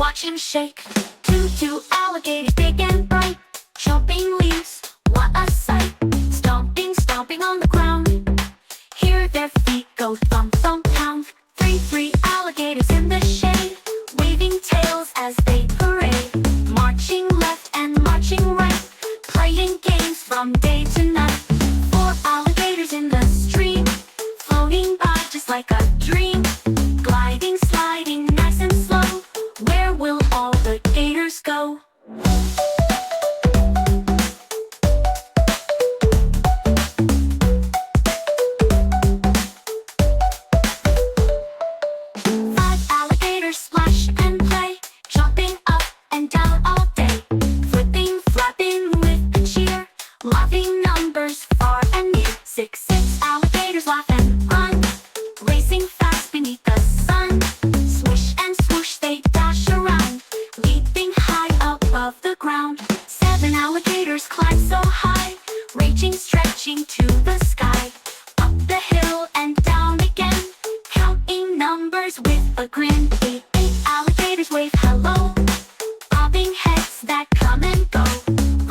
watch him shake. Two alligators, big and bright, chomping leaves, what a sight. Stomping, stomping on the ground, hear their feet go thump, thump, pound. Three alligators in the shade, waving tails as they parade. Marching left and marching right, playing games from day to night. Four alligators in the stream, floating by just like a dream. Gliding, sliding, nice and slow, where will all the gators go? Five alligators splash and play, jumping up and down all day. Flipping, flapping with a cheer, laughing numbers far and near. Six alligators laugh and run, racing fast beneath the sun. Swish and swoosh they dash around, leaping high above the ground. Seven alligators climb so high, reaching, stretching to the sky. Up the hill and down again, counting numbers with a grin. Eight alligators wave hello, bobbing heads that come and go.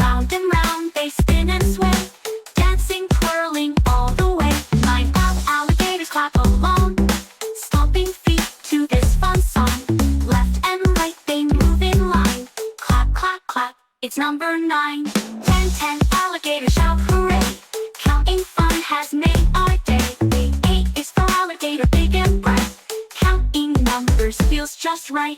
Round and round they spin and sway, dancing, twirling all the way. Nine alligators clap along, stomping feet to this fun song. Left and right they move in line, clap, clap, clap, it's number 9. 10 alligators shout hooray, counting fun has made our day. The 8 is for alligator, big and bright, counting numbers feels just right.